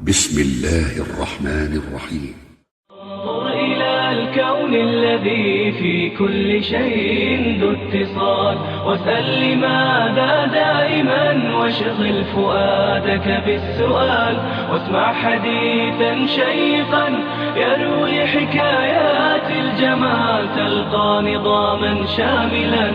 بسم الله الرحمن الرحيم. انظر إلى الكون الذي في كل شيء ذو اتصال، واسأل لماذا دائما، واشغل فؤادك بالسؤال، واسمع حديثا شيقا يروي حكايات الجمال، تلقى نظاما شاملا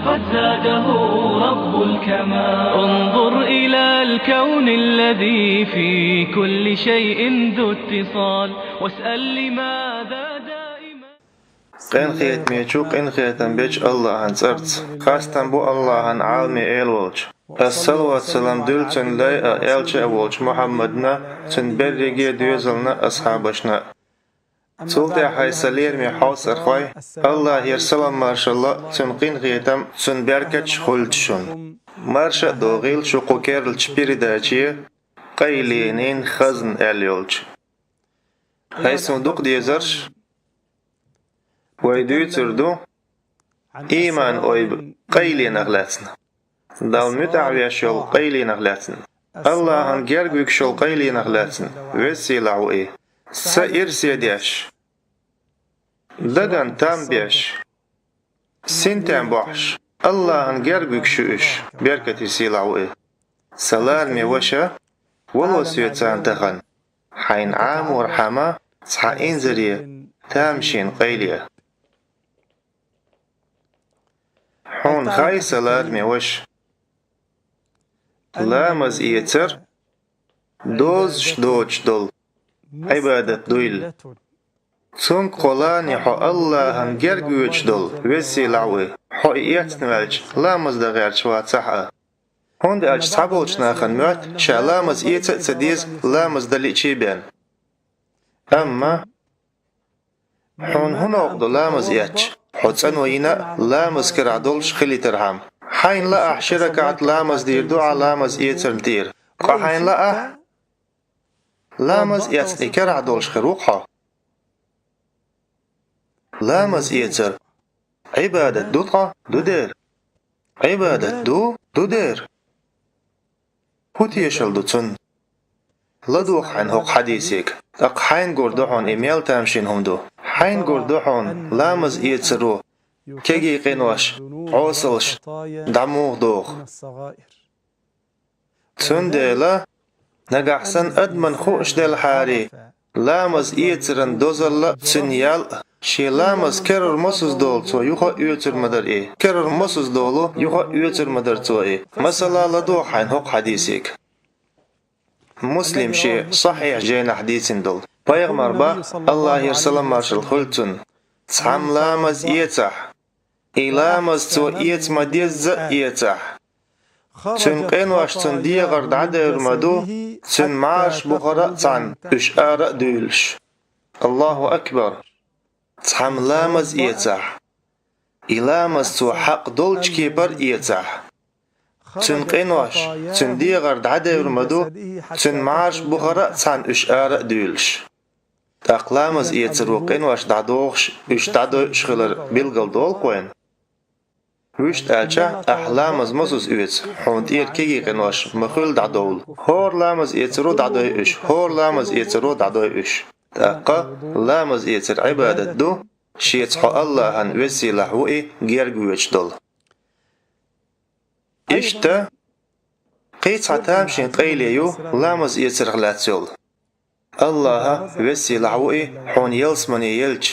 قد زاده رب الكمال. انظر إلى الكون الذي في كل شيء ذو اتصال، واسأل لماذا دائما. قين خيت ميچو قين خيتن بيچ الله عن سرت خاستن بو الله عن عالمي ايل ولج الصلاة والسلام دلچن لاي ايلچ ولج محمدنا تن بريگي دوزلنا اصحابشنا سولت حي سلير مي حوس اخوي الله يرسلم ما شاء الله تن قين خيتم تن بركچ خلچون مارشا دوغيل شو قوكيرل چپيري داچي قيلينين خزن اليولج هاي صندوق ديزرش ويدوتردو إيمان أويب قيلي نغلاتن دال متعوية شل قيلي نغلاتن الله هن جرگوك شل قيلي نغلاتن وسيلعو إيه سائر سيديش ددن تام بيش سنتان بوحش الله هن جرگوك شوش بركتي سيلعو إيه سلام وشا ولو سيوتان تخن حين عام ورحمة صحائين زريه تامشين قيليه حون خاي سلاد ميوش لامز ايتر دوز دوج دول عبادة دويل تون قولاني حو الله هن جرگوش دول وسي لعوي حو ايت نوالج لامز دغير شوات صحا هون دي اج صحبولش ناخن موت شا لامز ايتر تديز لامز دلي چيبين اما حون هنا اقدو لامز ايتش حوتسن وينا لامز كرعدولش خلي ترحم حين لا احشرك عت لامز دير دوعا لامز ايتر مدير قا حين لا لامز ايتر كرعدولش خروقها لامز ايتر عبادة دوطا دو دير عبادة دو دير هوت يشل دو تسن لدوخ حين هوق حديثيك اق حين قردوحون ايميل تامشين هم دو حين قردوحون لامز ايتسرو كيجي قينوش عوصلش دعموغ دوخ تسن ديلا نقحسن ادمن خوش ديل حاري لامز ايتسرن دوزل تسنيال شي لامز كرر مسوز دول تو يوخا ايتر مدر ايه كرر مسوز دولو يوخا ايتر مدر تو ايه مثلا لدوخ حين هوق حديثيك مسلم شيء صحيح جينا حديث دول بايغمر با الله يرسل مارشل خلتن تسحم لامز ايتح إلامز تو ايت مديز ايتح تن واش تن ديغر دعدا يرمدو تن معاش بخرا تن اش آرأ دولش الله أكبر تسحم لامز ايتح إلامز تو حق دولش كيبر ايتح تن قينواش تن ديغر دعدا يرمدو تن معاش بخرا تن اش آرأ دولش أقلامز ايتر قينواش دعدوغش اش دعدو شغلر بيلغل دول قوين وشت ألشا أحلامز مسوس ايت حوند اير كيجي قينواش مخول دعدول هور لامز ايترو دعدو اش هور لامز ايترو دعدو اش تأقا لامز ايتر عبادة دو شيتحو الله هن وسيلة وئي جيرجوش دول إشتا قيت عتامشين قيليو لامز ايتر غلاتيول الله وسيلة وئي حون يلسمني يلج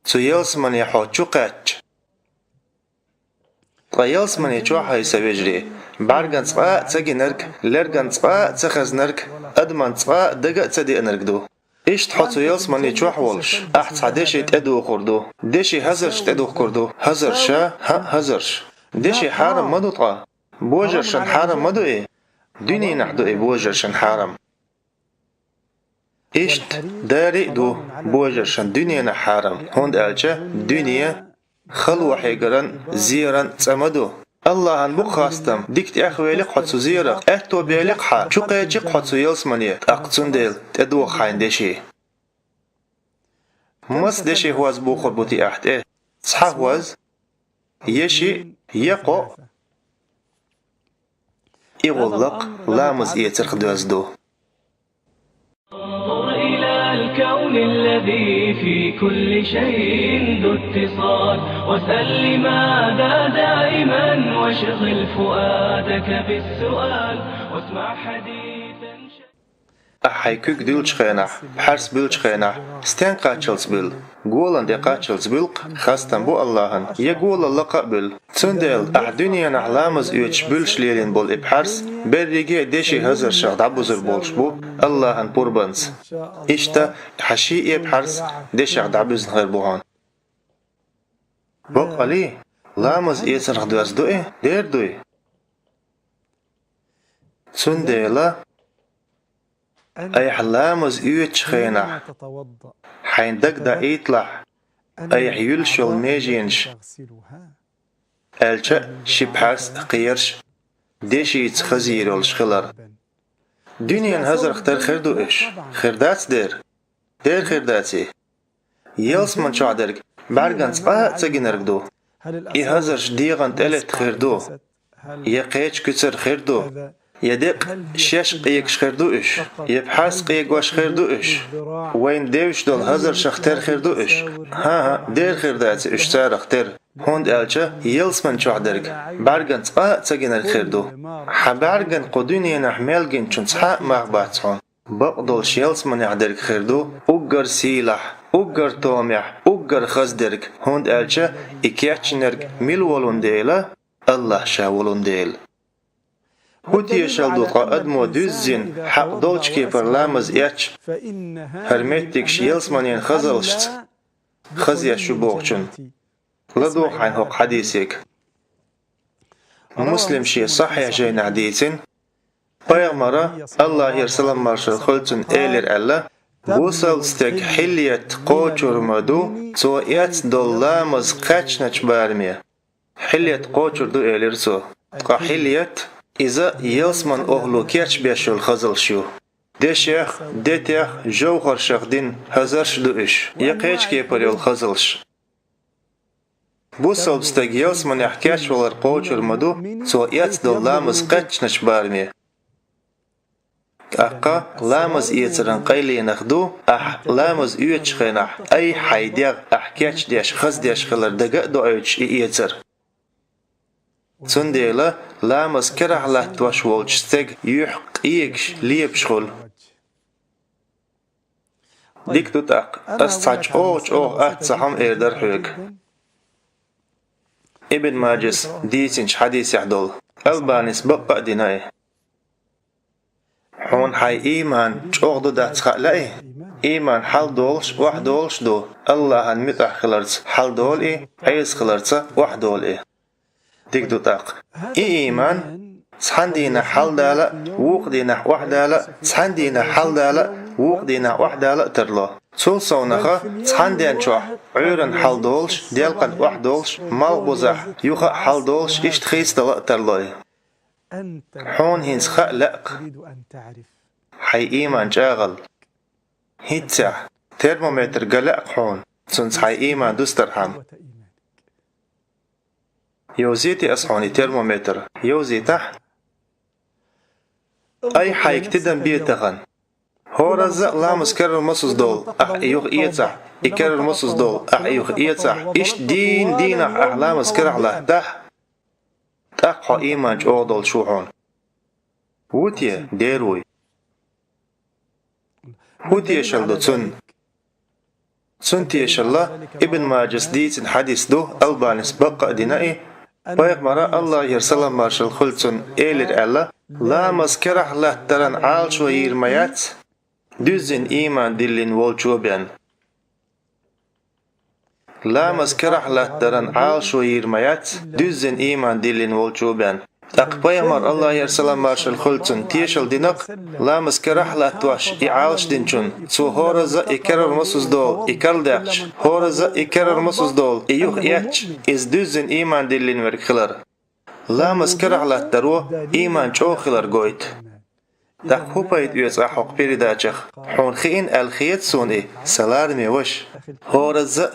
تو يلسمني حو چوقاتش يلسمني چوحا يسويجري بارغان صفا تساقي نرك لرغان صفا تسخز نرك أدمان صفا دقا تسدي انرك دو إشت حوتو يلسمني چوح ولش أحت ديشي تأدو خردو ديشي هزرش تأدو خردو هزرشا هزرش ديشي حارم مدو طا بوجرشن حارم مدو ايه دوني نحدو ايه بوجرشن حارم إشت داري دو بوجرشن دنيا حارم هند ألچا دنيا خلوة حيقرن زيرن تسمدو الله هن بخاستم ديكت اخوالك حدسو زيرق اهتو بيلق حا چوقيجيق حدسو يلسمني اقتون ديل تدو خاين ديشي مس ديشي هواز بوخر بوتي احت ايه صحاوز يشي يقو يغلق لامز ايتر خدوز دو الذي في كل شيء ذو اتصال واسأل لماذا دائما واشغل فؤادك بالسؤال واسمع حديثا Hay kük dülç xena, hers bülç xena, sten qaçıls bil. Golan de qaçıls bilq, xastan bu Allah'ın. Ye golalla qabül. Tsundel dünyanın ahlamız üç bülşlerin bol ip hers, berrige deşi hazır şaqda buzur bolş bu Allah'ın purbans. İşte haşi ip hers deşaqda buzun xir buhan. Bok Ali, lamız esir xdvaz du'i, der du'i. Tsundela أي حلامز يوتش خينا حين دقدا يطلع أي يلشل ميجينش ألشا شبحاس قيرش ديشي يتخزير والشخلر دنيا هزر اختار خردو إش خردات دير خرداتي يلس من شعدرك بارغان سقاها تساقينرقدو يهزرش ديغان تلت خردو يقيتش كتر خردو يدق شش قيقش خردو إش يبحث قيق واش خردو إش وين ديوش دول هزر شختر خردو إش ها دير خردات إش تار اختر هوند ألشا يلس من شعدرك بارغن سقا تساقينر خردو حبارغن قدوني نحملغن چون سحاق مغباتون بقدول شيلس من يعدرك خردو أقر سيلح أقر تومح أقر خزدرك هوند ألشا إكياتشنرك ميلولون ديلا الله شاولون ديل هوتي شالدوطا أدمو دوزين حق دولشكي برلامز إياتش هرمتك شيلسمانين خزلشت خزيا شبوغشن لدوخ عن هوق حديثك مسلم شي صحيح جين حديثين بيغمرا الله يرسلم مرشل خلتن إيلر ألا بوصلستك حلية قوچور مدو تو إيات دولامز قاچنچ بارمية حلية قوچور دو إيلر سو قحلية إذا يلسمن أهلو كيرش بيشول خزل شو دشيخ دتيخ جوهر شخدين هزرش دو إش يقيش كيبريول خزلش بو صوبستاق يلسمن يحكيش ولر قوچور مدو سو إيات دو لامز قچنش بارمي أقا لامز إيترن قيلي نخدو لامز إيوش خينح أي حيديغ أحكيش ديش خز ديش خلر دقاء دو إيوش إيتر Tsundela lamas kerahlat wash wolchsteg yuh qiyeksh liebschol. Diktutak astach ahtsaham erder hug. Ibn Majis disinch hadis yahdol. Albanis baqqa dinay. Hon hay iman choqdu dat khalai. Iman hal dolsh wahdolsh do. Allahan mitah khlarts hal dol ayz khlartsa wahdol ديك إيمان سحندينا حلدالا وقدينا وحدالا سحندينا حلدالا وقدينا وحدالا ترلا سول صونخا سحندين شوح عيرن حلدولش ديالقن وحدولش مالبوزح يوخا حلدولش إشت خيستلا ترلاي حون هنس خلق حي إيمان جاغل هيتسع ترمومتر قلق حون سنس حي إيمان دوسترحم يوزيتي أصحوني ترمومتر يوزيته أي حيك تدن بيتغن هو رزق لامس كرر مصص دول يوخ إيتسع يكرر مصص دول يوخ إيتسع إيش دين لامس كرر له تح حو إيمان جو دول شوحون ووتيه ديروي ووتيه شلدو تسن الله ابن ماجس ديتن حديث دو ألبانس بقى دينائي Peygamber Allah yersalam marshal khultun elir Allah la maskerah la taran al şu yirmayat düzün iman dillin volçoben la maskerah la taran al şu yirmayat düzün iman dillin volçoben Peygamber Allah yersalam marshal khultun tiyashal dinak la maskerah la twash i'alsh dinchun su horaza ikerar masuz dol ikaldach horaza ikerar masuz dol iyuh yach iz düzün iman dillin verkhilar la maskerah la taro iman chokhlar goit tak hupayt üyes ahok peridachach hon khiin al khiyat suni salar mewash horaza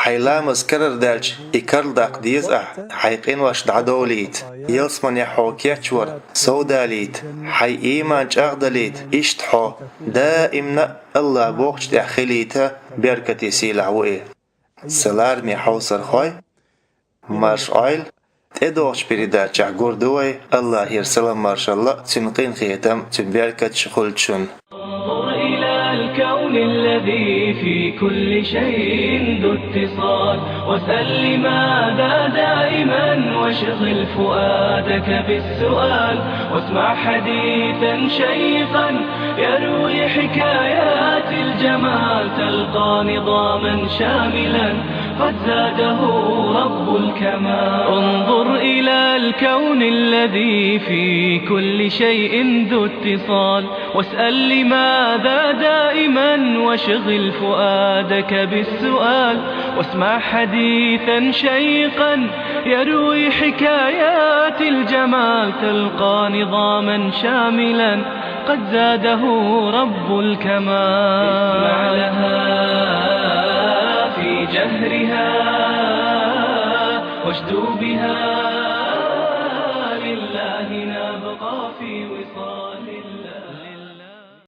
حيلامز كرر دالج إكرل داق ديز حيقين واش دعدوليت يلسمن يحوكيتشور سوداليت حي إيمان أغدليت إشتحو دائمنا الله بوخش داخليته بركتي سيلعوئي سلار مي حوصر خوي مارش آيل تدوش بريدا جعقور دوي الله يرسلم مارش الله تنقين خيتم تنبركت شخلتشون انظر إلى الكون الذي في كل شيء ذو اتصال واسأل لماذا دائما واشغل فؤادك بالسؤال واسمع حديثا شيقا يروي حكايات الجمال تلقى نظاما شاملا قد زاده رب الكمال انظر إلى الكون الذي في كل شيء ذو اتصال واسأل لماذا دائما واشغل فؤادك بالسؤال واسمع حديثا شيقا يروي حكايات الجمال تلقى نظاما شاملا قد زاده رب الكمال اسمع لها في جهرها واشدو بها لله نبقى في وصال الله